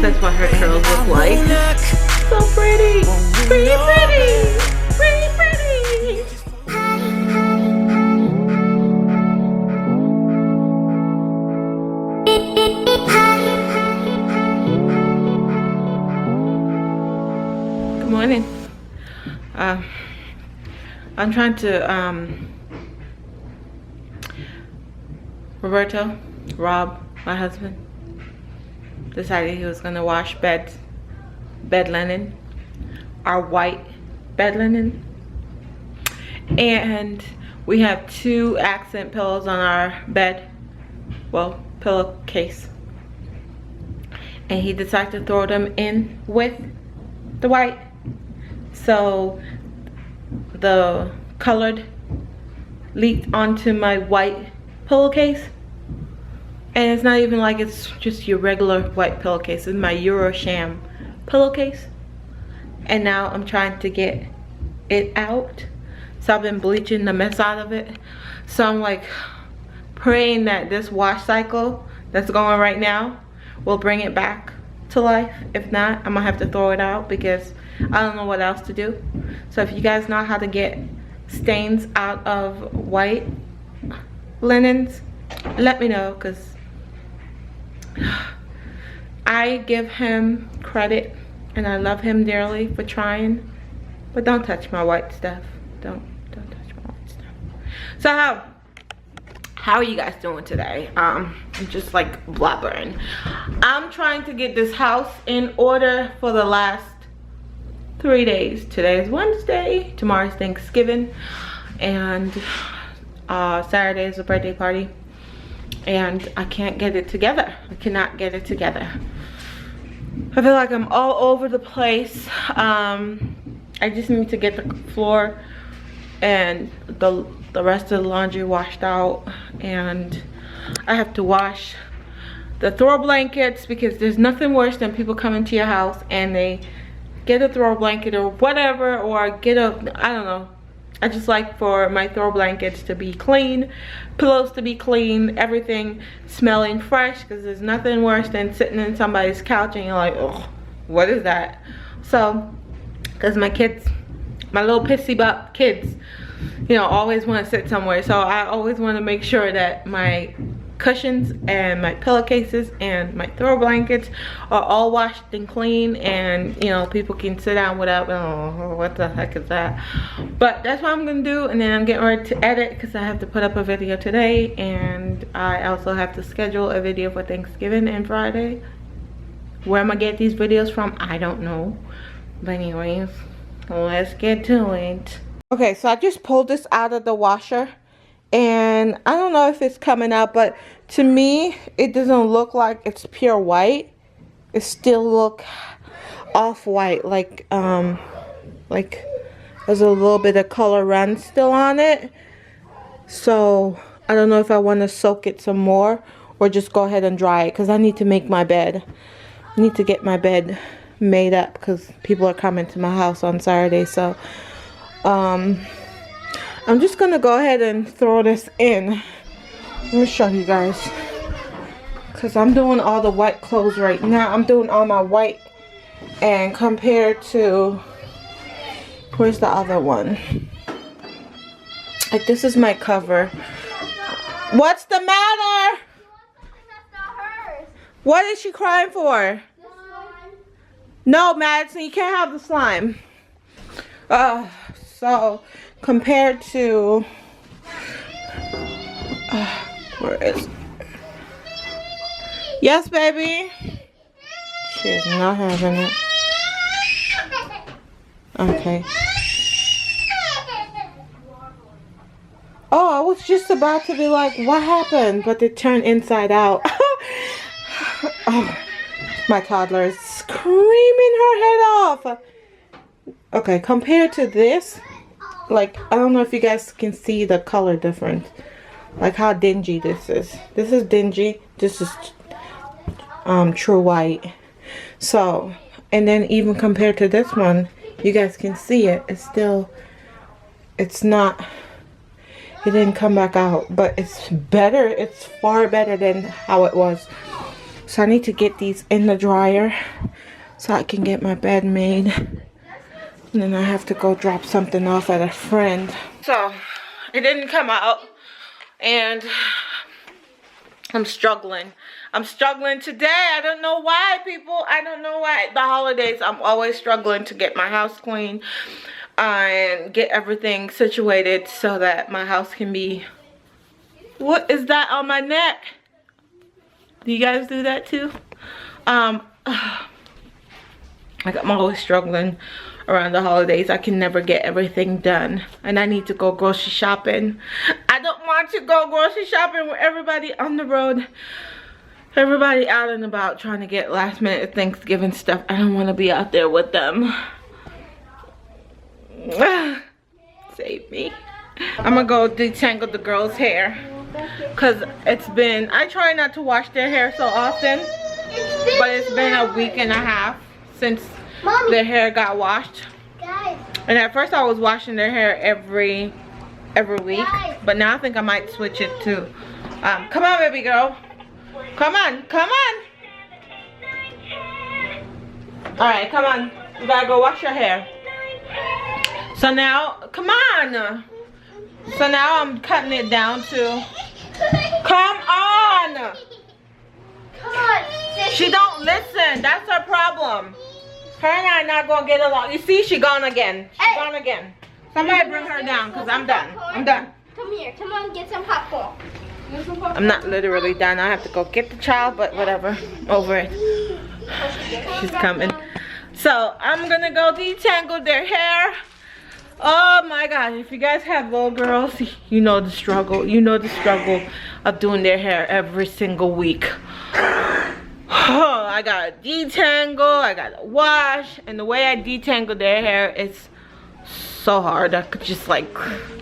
That's what her curls look like. So pretty. Pretty, pretty. Pretty, pretty. Good morning. I'm trying to, Rob, my husband, decided he was gonna wash bed linen, our white bed linen, and we have 2 accent pillows on our bed, well, pillowcase, and he decided to throw them in with the white, so the colored leaked onto my white pillowcase. And it's not even like it's just your regular white pillowcase. It's my Eurosham pillowcase. And now I'm trying to get it out. So I've been bleaching the mess out of it. So I'm like praying that this wash cycle that's going right now will bring it back to life. If not, I'm gonna have to throw it out because I don't know what else to do. So if you guys know how to get stains out of white linens, let me know, because I give him credit and I love him dearly for trying, but don't touch my white stuff. Don't touch my white stuff. So how are you guys doing today? I'm just like blabbering. I'm trying to get this house in order for the last 3 days. Today is Wednesday, tomorrow's Thanksgiving, and Saturday is a birthday party. And I can't get it together. I cannot get it together. I feel like I'm all over the place. I just need to get the floor and the rest of the laundry washed out. And I have to wash the throw blankets, because there's nothing worse than people come into your house and they get a throw blanket or whatever, or get a, I don't know. I just like for my throw blankets to be clean, pillows to be clean, everything smelling fresh, because there's nothing worse than sitting in somebody's couch and you're like, oh, what is that? So, because my kids, my little pissy butt kids, you know, always want to sit somewhere. So I always want to make sure that my cushions and my pillowcases and my throw blankets are all washed and clean, and you know, people can sit down without, oh, what the heck is that? But that's what I'm gonna do. And then I'm getting ready to edit because I have to put up a video today, and I also have to schedule a video for Thanksgiving and Friday. Where am I get these videos from? I don't know, but anyways, let's get to it. Okay, so I just pulled this out of the washer, and I don't know if it's coming out, but to me it doesn't look like it's pure white. It still look off-white, like there's a little bit of color run still on it. So I don't know if I want to soak it some more or just go ahead and dry it, because I need to make my bed. I need to get my bed made up because people are coming to my house on Saturday. So I'm just gonna go ahead and throw this in. Let me show you guys, because I'm doing all the white clothes right now. I'm doing all my white, and compared to, where's the other one? Like, this is my cover. What's the matter? What is she crying for? No, Madison, you can't have the slime. So compared to, where is it? Yes, baby. She is not having it. Okay. Oh, I was just about to be like, what happened? But it turned inside out. Oh, my toddler is screaming her head off. Okay, compared to this, like, I don't know if you guys can see the color difference. Like how dingy this is. This is dingy. This is true white. So, and then even compared to this one, you guys can see it. It's still, it's not, it didn't come back out, but it's better. It's far better than how it was. So I need to get these in the dryer so I can get my bed made. And then I have to go drop something off at a friend. So it didn't come out, and I'm struggling. I'm struggling today. I don't know why, people. I don't know why. The holidays, I'm always struggling to get my house clean and get everything situated so that my house can be... What is that on my neck? Do you guys do that too? I'm always struggling around the holidays. I can never get everything done, and I need to go grocery shopping. I don't want to go grocery shopping with everybody on the road, everybody out and about trying to get last minute Thanksgiving stuff. I don't want to be out there with them. Save me. I'm gonna go detangle the girls' hair because it's been, I try not to wash their hair so often, but it's been a week and a half since their hair got washed. And at first I was washing their hair every week, but now I think I might switch it to come on, baby girl, come on, come on. All right, come on, you gotta go wash your hair. So now, come on. So now I'm cutting it down to, come on. Come on. She don't listen. That's her problem. Her and I are not gonna get along. You see, she gone again. She gone again. Somebody bring her down, because I'm done. I'm done. Come here. Come on, get some popcorn. I'm not literally done. I have to go get the child, but whatever. Over it. She's coming. So I'm gonna go detangle their hair. Oh my god, if you guys have little girls, you know the struggle. You know the struggle of doing their hair every single week. Oh, I gotta detangle, I gotta wash, and the way I detangle their hair is so hard. I could just like,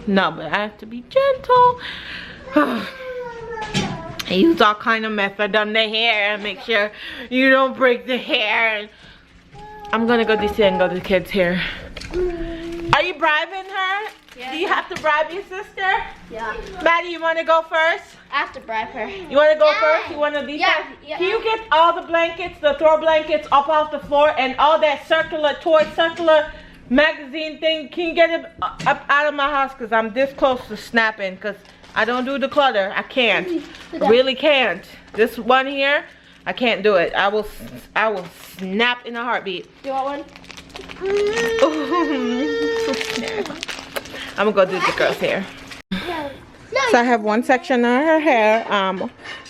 no, but I have to be gentle. I use all kind of method on the hair and make sure you don't break the hair. I'm gonna go detangle the kids' hair. Are you bribing her? Yeah. Do you have to bribe your sister? Yeah. Maddie, you want to go first? I have to bribe her. You want to go first? You want to detangle? Yeah. Can you get all the blankets, the throw blankets up off the floor, and all that circular magazine thing? Can you get it up out of my house? Because I'm this close to snapping, because I don't do the clutter. I can't. I really can't. This one here, I can't do it. I will snap in a heartbeat. Do you want one? I'm gonna go do the girl's hair. So I have one section of her hair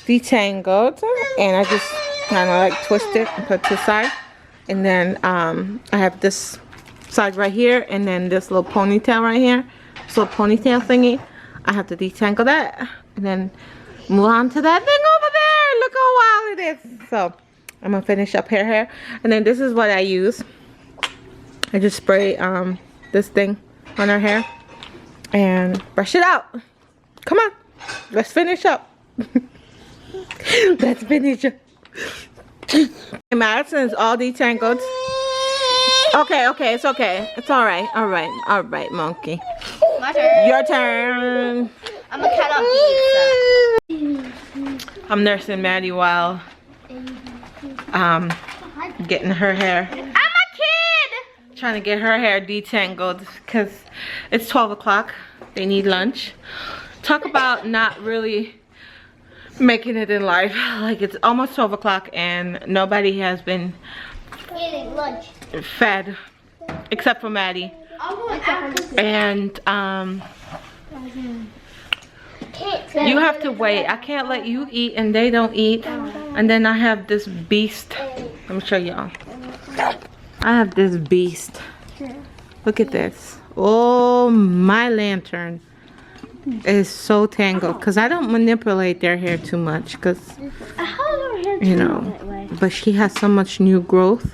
detangled, and I just kind of like twist it and put it to the side, and then I have this side right here, and then this little ponytail right here, this little ponytail thingy. I have to detangle that, and then move on to that thing over there. Look how wild it is. So I'm gonna finish up her hair, and then this is what I use. I just spray this thing on her hair and brush it out. Come on, let's finish up. Let's finish up. Madison is all detangled. Okay, it's okay. It's all right, monkey. My turn. Your turn. I'm a cat on beat. I'm nursing Maddie while getting her hair. Trying to get her hair detangled because it's 12 o'clock. They need lunch. Talk about not really making it in life. Like, it's almost 12 o'clock and nobody has been eating lunch. Fed except for Maddie. And you have to wait. I can't let you eat and they don't eat. And then I have this beast. Let me show y'all. I have this beast. Look at this. Oh, my lantern is so tangled because I don't manipulate their hair too much because, you know, but she has so much new growth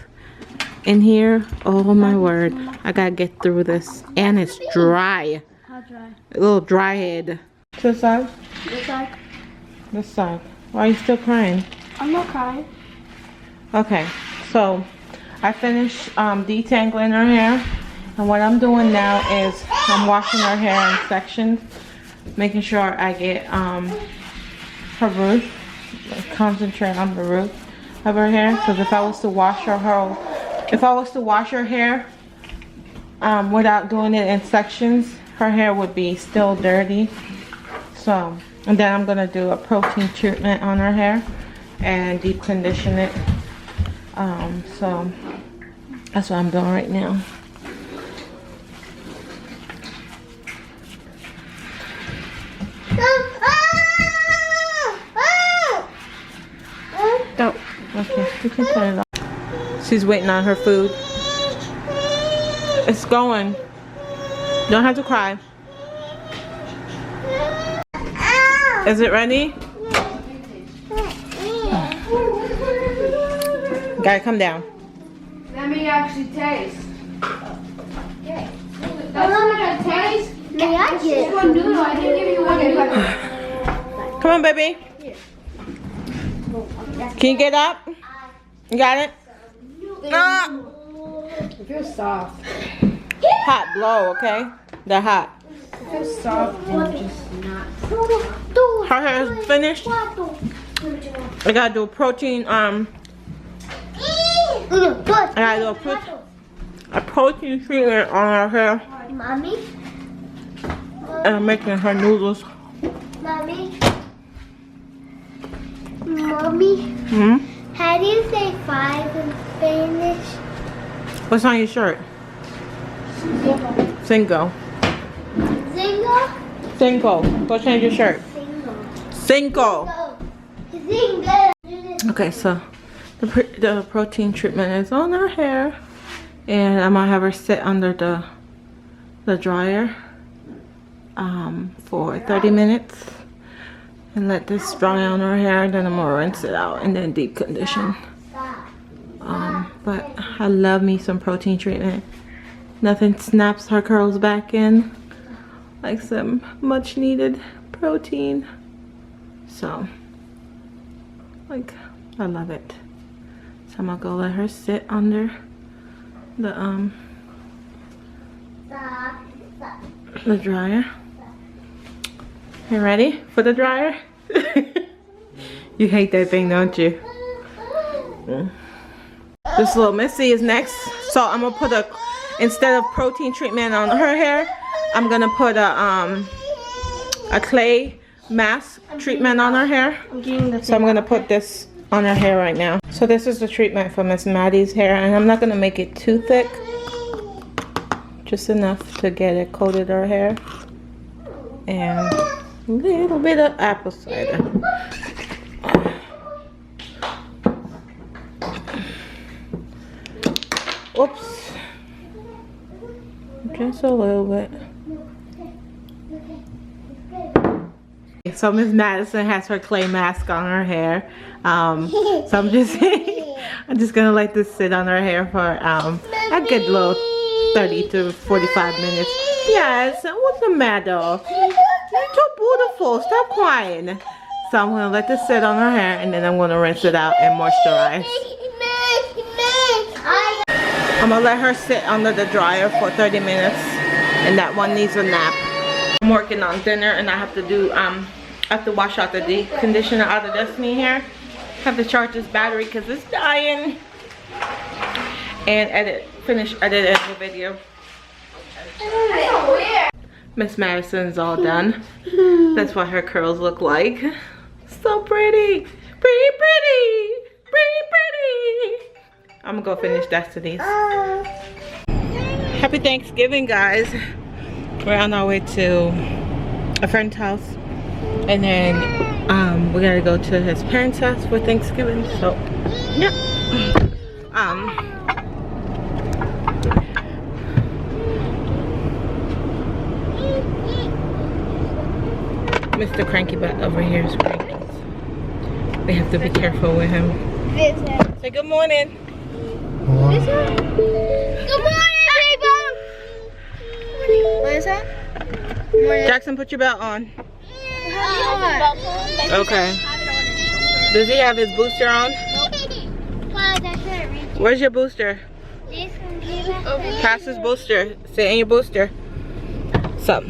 in here. Oh my word, I gotta get through this, and it's dry. How dry? A little dry head. This side? This side? This side. Why are you still crying? I'm not crying. Okay, so I finished detangling her hair, and what I'm doing now is I'm washing her hair in sections, making sure I get her root, concentrate on the root. of her hair, because if I was to wash her hair without doing it in sections, her hair would be still dirty. So, and then I'm gonna do a protein treatment on her hair and deep condition it. So that's what I'm doing right now. Oh, okay, we can turn it off. She's waiting on her food. It's going. Don't have to cry. Is it ready? Gotta come down. Let me actually taste. That's not gonna taste. May I get one noodle? I didn't give you one. Come on, baby. Can you get up? You got it? No. It feels soft. Hot blow, okay? They're hot. It feels soft and just not. Her hair is finished. I gotta do a protein, I gotta do a protein treatment on her hair. Mommy? And I'm making her noodles. Mommy? Mommy? Hmm? How do you say 5 in Spanish? What's on your shirt? Cinco. Zingo? Cinco. Go change your shirt. Zingo. Cinco. Zingo. Okay, so the protein treatment is on her hair, and I'm gonna have her sit under the dryer for 30 minutes and let this dry on her hair. Then I'm gonna rinse it out and then deep condition. But I love me some protein treatment. Nothing snaps her curls back in like some much needed protein. So like, I love it. So I'm gonna go let her sit under the dryer. You ready for the dryer? You hate that thing, don't you? This little Missy is next. So I'm gonna put instead of protein treatment on her hair, I'm gonna put a clay mask treatment on her hair. So I'm gonna put this on her hair right now. So this is the treatment for Miss Maddie's hair, and I'm not gonna make it too thick, just enough to get it coated her hair, and a little bit of apple cider. Oops, just a little bit. So Miss Madison has her clay mask on her hair. So I'm just gonna let this sit on her hair for a good little 30 to 45 minutes. Yes, what's the matter? You're so beautiful. Stop crying. So I'm gonna let this sit on her hair, and then I'm gonna rinse it out and moisturize. I'm gonna let her sit under the dryer for 30 minutes, and that one needs a nap. I'm working on dinner, and I have to do I have to wash out the deep conditioner out of Destiny hair. Have to charge this battery because it's dying, and finish editing the video. Miss Madison's all done. That's what her curls look like. So pretty, pretty, pretty, pretty, pretty. I'm gonna go finish Destiny's. Happy Thanksgiving, guys. We're on our way to a friend's house, and then we gotta go to his parents' house for Thanksgiving. So yeah. Mr. Cranky Butt over here is cranky. We have to be careful with him. Say good morning. Good morning, people! What is that? Jackson, put your belt on. Okay. Does he have his booster on? Where's your booster? Pass his booster. Say in your booster. So,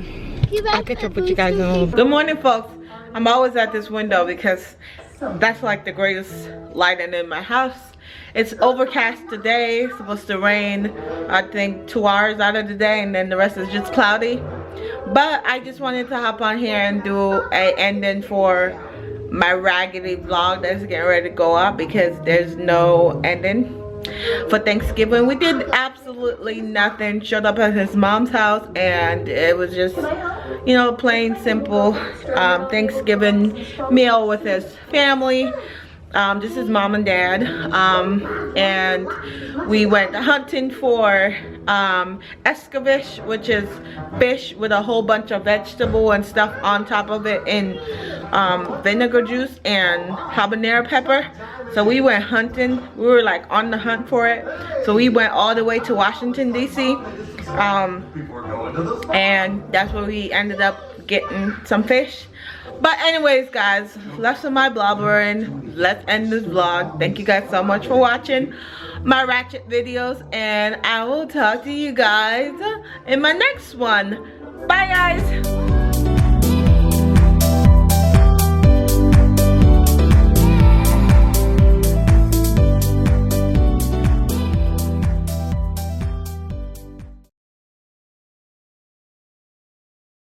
I'll get to put you guys on. Good morning, folks. I'm always at this window because that's like the greatest lighting in my house. It's overcast today. It's supposed to rain, I think 2 hours out of the day, and then the rest is just cloudy. But I just wanted to hop on here and do a ending for my raggedy vlog that's getting ready to go up, because there's no ending for Thanksgiving. We did absolutely nothing. Showed up at his mom's house, and it was just, you know, plain simple Thanksgiving meal with his family. This is mom and dad, and we went hunting for escabeche, which is fish with a whole bunch of vegetable and stuff on top of it in vinegar juice and habanero pepper. So we went hunting. We were like on the hunt for it. So we went all the way to Washington, D.C. And that's where we ended up getting some fish. But anyways, guys, less of my blobbering. Let's end this vlog. Thank you guys so much for watching my ratchet videos, and I will talk to you guys in my next one. Bye, guys.